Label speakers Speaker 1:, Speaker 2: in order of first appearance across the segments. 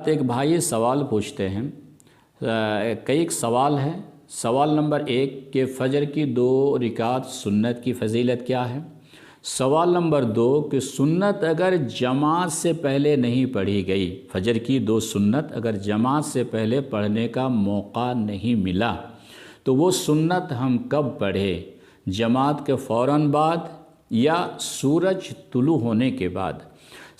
Speaker 1: ایک بھائی سوال پوچھتے ہیں، کئی سوال ہیں۔ سوال نمبر 1 کہ فجر کی 2 رکعت سنت کی فضیلت کیا ہے؟ سوال نمبر 2 کہ سنت اگر جماعت سے پہلے نہیں پڑھی گئی، فجر کی 2 سنت اگر جماعت سے پہلے پڑھنے کا موقع نہیں ملا تو وہ سنت ہم کب پڑھے؟ جماعت کے فوراً بعد یا سورج طلوع ہونے کے بعد؟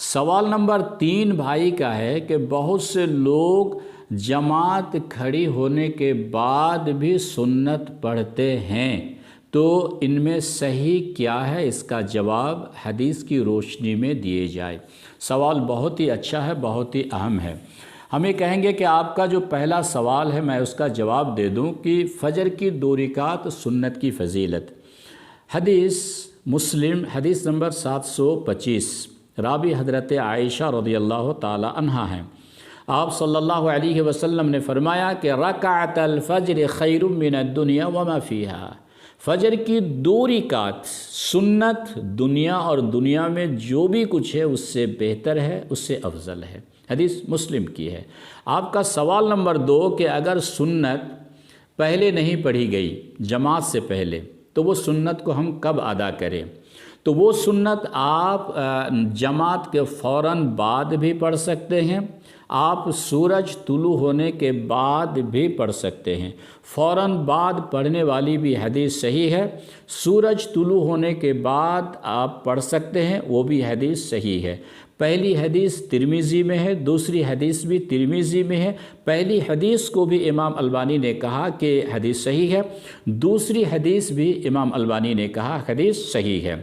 Speaker 1: سوال نمبر 3 بھائی کا ہے کہ بہت سے لوگ جماعت کھڑی ہونے کے بعد بھی سنت پڑھتے ہیں، تو ان میں صحیح کیا ہے؟ اس کا جواب حدیث کی روشنی میں دیے جائے۔ سوال بہت ہی اچھا ہے، بہت ہی اہم ہے۔ ہم یہ کہیں گے کہ آپ کا جو پہلا سوال ہے میں اس کا جواب دے دوں کہ فجر کی 2 رکعت سنت کی فضیلت۔ حدیث مسلم حدیث نمبر 725، راوی حضرت عائشہ رضی اللہ تعالی عنہا ہیں۔ آپ صلی اللہ علیہ وسلم نے فرمایا کہ رکعت الفجر خیر من الدنیا وما فیہا، فجر کی 2 رکعت سنت دنیا اور دنیا میں جو بھی کچھ ہے اس سے بہتر ہے، اس سے افضل ہے۔ حدیث مسلم کی ہے۔ آپ کا سوال نمبر 2 کہ اگر سنت پہلے نہیں پڑھی گئی جماعت سے پہلے تو وہ سنت کو ہم کب ادا کریں؟ تو وہ سنت آپ جماعت کے فوراً بعد بھی پڑھ سکتے ہیں، آپ سورج طلوع ہونے کے بعد بھی پڑھ سکتے ہیں۔ فوراً بعد پڑھنے والی بھی حدیث صحیح ہے، سورج طلوع ہونے کے بعد آپ پڑھ سکتے ہیں، وہ بھی حدیث صحیح ہے۔ پہلی حدیث ترمذی میں ہے، دوسری حدیث بھی ترمذی میں ہے۔ پہلی حدیث کو بھی امام البانی نے کہا کہ حدیث صحیح ہے، دوسری حدیث بھی امام البانی نے کہا حدیث صحیح ہے۔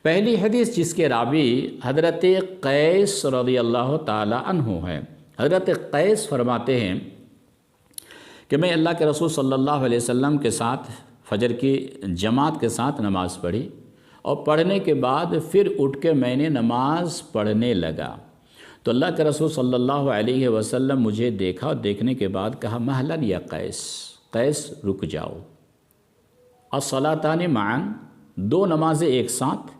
Speaker 1: پہلی حدیث جس کے راوی حضرت قیس رضی اللہ تعالی عنہ ہیں، حضرت قیس فرماتے ہیں کہ میں اللہ کے رسول صلی اللہ علیہ وسلم کے ساتھ فجر کی جماعت کے ساتھ نماز پڑھی، اور پڑھنے کے بعد پھر اٹھ کے میں نے نماز پڑھنے لگا تو اللہ کے رسول صلی اللہ علیہ وسلم مجھے دیکھا، اور دیکھنے کے بعد کہا مہلاً یا قیس، قیس رک جاؤ، الصلاۃان معاً، 2 نمازیں ایک ساتھ،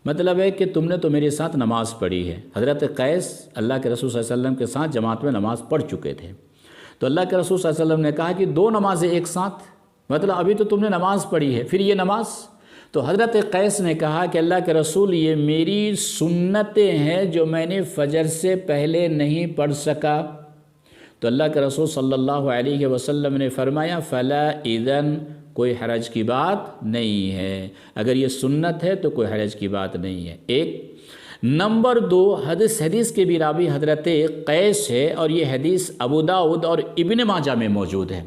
Speaker 1: مطلب ہے کہ تم نے تو میرے ساتھ نماز پڑھی ہے۔ حضرت قیس اللہ کے رسول صلی اللہ علیہ وسلم کے ساتھ جماعت میں نماز پڑھ چکے تھے، تو اللہ کے رسول صلی اللہ علیہ وسلم نے کہا کہ 2 نمازیں ایک ساتھ، مطلب ابھی تو تم نے نماز پڑھی ہے، پھر یہ نماز؟ تو حضرت قیس نے کہا کہ اللہ کے رسول یہ میری سنتیں ہیں جو میں نے فجر سے پہلے نہیں پڑھ سکا۔ تو اللہ کے رسول صلی اللہ علیہ وسلم نے فرمایا فلا اذن، کوئی حرج کی بات نہیں ہے، اگر یہ سنت ہے تو کوئی حرج کی بات نہیں ہے۔ ایک نمبر 2 حدیث کے بھی راوی حضرت قیس ہے، اور یہ حدیث ابو داؤد اور ابن ماجہ میں موجود ہے۔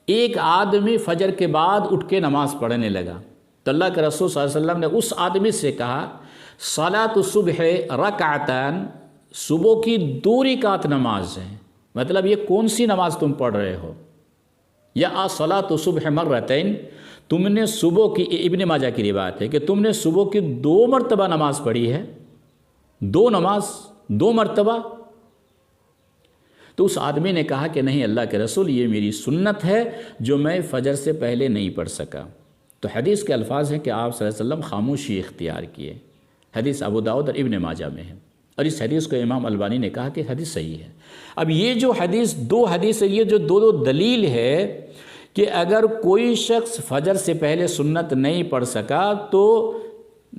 Speaker 1: ایک آدمی فجر کے بعد اٹھ کے نماز پڑھنے لگا تو اللہ کے رسول صلی اللہ علیہ وسلم نے اس آدمی سے کہا صلاۃ الصبح رکعتان، صبح کی 2 رکعت نماز ہے، مطلب یہ کون سی نماز تم پڑھ رہے ہو؟ یا صلاۃ الصبح مرتین، تم نے صبح کی، ابن ماجہ کی روایت ہے کہ تم نے صبح کی 2 مرتبہ نماز پڑھی ہے، 2 نماز 2 مرتبہ؟ تو اس آدمی نے کہا کہ نہیں اللہ کے رسول یہ میری سنت ہے جو میں فجر سے پہلے نہیں پڑھ سکا۔ تو حدیث کے الفاظ ہیں کہ آپ صلی اللہ علیہ وسلم خاموشی اختیار کیے۔ حدیث ابو داؤد اور ابن ماجہ میں ہے، اور اس حدیث کو امام البانی نے کہا کہ حدیث صحیح ہے۔ اب یہ جو حدیث 2 حدیث ہے، یہ جو 2 دلیل ہے کہ اگر کوئی شخص فجر سے پہلے سنت نہیں پڑھ سکا تو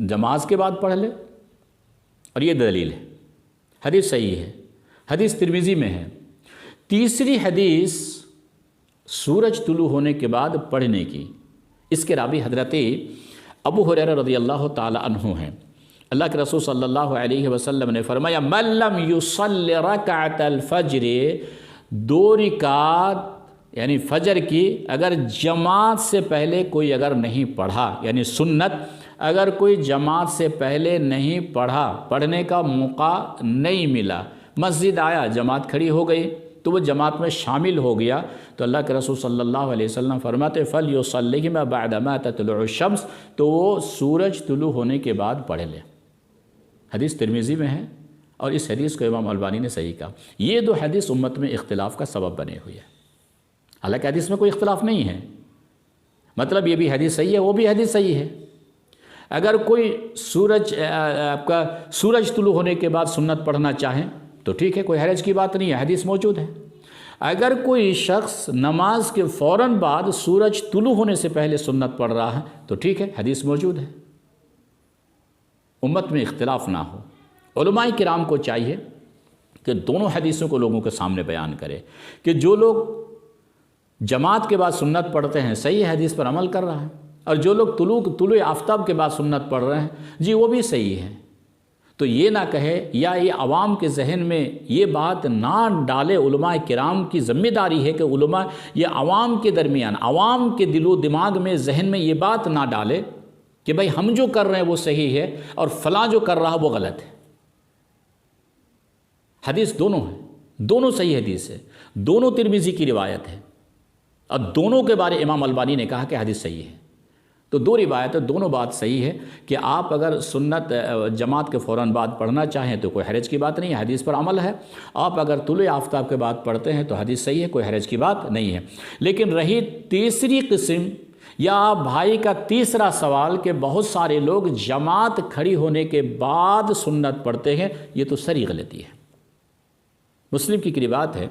Speaker 1: نماز کے بعد پڑھ لے، اور یہ دلیل ہے، حدیث صحیح ہے، حدیث ترمذی میں ہے۔ تیسری حدیث سورج طلوع ہونے کے بعد پڑھنے کی، اس کے راوی حضرت ابو ہریرہ رضی اللہ تعالی عنہ ہیں۔ اللہ کے رسول صلی اللہ علیہ وسلم نے فرمایا من لم یصلی رکعت الفجر، 2 رکعت یعنی فجر کی اگر جماعت سے پہلے کوئی اگر نہیں پڑھا، یعنی سنت اگر کوئی جماعت سے پہلے نہیں پڑھا، پڑھنے کا موقع نہیں ملا، مسجد آیا جماعت کھڑی ہو گئی تو وہ جماعت میں شامل ہو گیا، تو اللہ کے رسول صلی اللہ علیہ وسلم فرماتے فَلْيُصَلِّهِمَا بَعْدَمَا تَطْلُعُ الشَّمْسُ، تو وہ سورج طلوع ہونے کے بعد پڑھ لے۔ حدیث ترمذی میں ہے، اور اس حدیث کو امام البانی نے صحیح کہا۔ یہ 2 حدیث امت میں اختلاف کا سبب بنے ہوئی ہے، حالانکہ حدیث میں کوئی اختلاف نہیں ہے، مطلب یہ بھی حدیث صحیح ہے، وہ بھی حدیث صحیح ہے۔ اگر کوئی سورج طلوع ہونے کے بعد سنت پڑھنا چاہیں تو ٹھیک ہے، کوئی حرج کی بات نہیں ہے، حدیث موجود ہے۔ اگر کوئی شخص نماز کے فوراً بعد سورج طلوع ہونے سے پہلے سنت پڑھ رہا ہے تو ٹھیک ہے، حدیث موجود ہے۔ امت میں اختلاف نہ ہو۔ علماء کرام کو چاہیے کہ دونوں حدیثوں کو لوگوں کے سامنے بیان کرے کہ جو لوگ جماعت کے بعد سنت پڑھتے ہیں صحیح حدیث پر عمل کر رہا ہے، اور جو لوگ طلوع آفتاب کے بعد سنت پڑھ رہے ہیں جی وہ بھی صحیح ہے۔ تو یہ نہ کہے یا یہ عوام کے ذہن میں یہ بات نہ ڈالے، علماء کرام کی ذمہ داری ہے کہ علماء یہ عوام کے درمیان، عوام کے دل و دماغ میں، ذہن میں یہ بات نہ ڈالے کہ بھئی ہم جو کر رہے ہیں وہ صحیح ہے اور فلاں جو کر رہا وہ غلط ہے۔ حدیث دونوں ہیں، دونوں صحیح حدیث ہے، دونوں ترمذی کی روایت ہے، اور دونوں کے بارے امام البانی نے کہا کہ حدیث صحیح ہے۔ تو دو روایتیں، دونوں بات صحیح ہے کہ آپ اگر سنت جماعت کے فوراً بعد پڑھنا چاہیں تو کوئی حرج کی بات نہیں ہے، حدیث پر عمل ہے۔ آپ اگر طلوع آفتاب کے بعد پڑھتے ہیں تو حدیث صحیح ہے، کوئی حرج کی بات نہیں ہے۔ لیکن رہی تیسری قسم یا بھائی کا تیسرا سوال کہ بہت سارے لوگ جماعت کھڑی ہونے کے بعد سنت پڑھتے ہیں، یہ تو سری غلطی ہے۔ مسلم کی روایت ہے،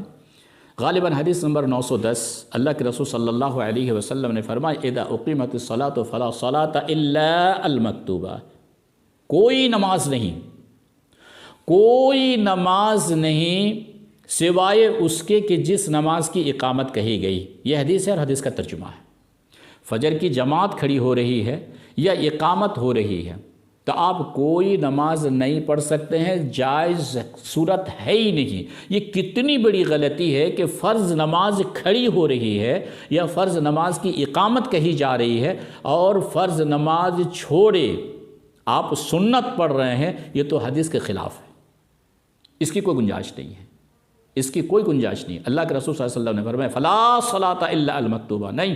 Speaker 1: غالباً حدیث نمبر 910، اللہ کے رسول صلی اللہ علیہ وسلم نے فرمایا اذا اقیمت الصلاۃ فلا صلاۃ الا المکتوبہ، کوئی نماز نہیں سوائے اس کے کہ جس نماز کی اقامت کہی گئی۔ یہ حدیث ہے اور حدیث کا ترجمہ ہے۔ فجر کی جماعت کھڑی ہو رہی ہے یا اقامت ہو رہی ہے تو آپ کوئی نماز نہیں پڑھ سکتے ہیں، جائز صورت ہے ہی نہیں۔ یہ کتنی بڑی غلطی ہے کہ فرض نماز کھڑی ہو رہی ہے یا فرض نماز کی اقامت کہی جا رہی ہے اور فرض نماز چھوڑے آپ سنت پڑھ رہے ہیں، یہ تو حدیث کے خلاف ہے۔ اس کی کوئی گنجائش نہیں ہے، اس کی کوئی گنجائش نہیں۔ اللہ کے رسول صلی اللہ علیہ وسلم نے فرمایا فلا صلاۃ الا المکتوبہ، نہیں،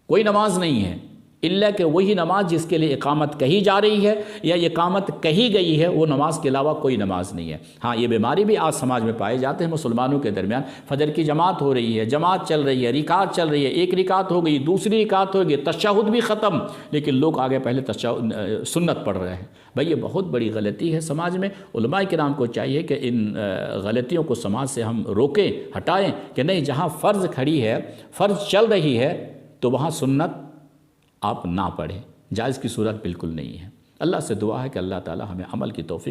Speaker 1: کوئی نماز نہیں ہے الا کہ وہی نماز جس کے لیے اقامت کہی جا رہی ہے یا اقامت کہی گئی ہے، وہ نماز کے علاوہ کوئی نماز نہیں ہے۔ ہاں، یہ بیماری بھی آج سماج میں پائے جاتے ہیں مسلمانوں کے درمیان۔ فجر کی جماعت ہو رہی ہے، جماعت چل رہی ہے، رکعت چل رہی ہے، ایک رکعت ہو گئی، دوسری رکعت ہو گئی، تشہد بھی ختم، لیکن لوگ آگے پہلے سنت پڑھ رہے ہیں۔ بھئی یہ بہت بڑی غلطی ہے سماج میں۔ علماء کرام کو چاہیے کہ ان غلطیوں کو سماج سے ہم روکیں، ہٹائیں، کہ نہیں، جہاں فرض کھڑی ہے، فرض چل رہی ہے تو وہاں سنت آپ نہ پڑھیں، جائز کی صورت بالکل نہیں ہے۔ اللہ سے دعا ہے کہ اللہ تعالی ہمیں عمل کی توفیق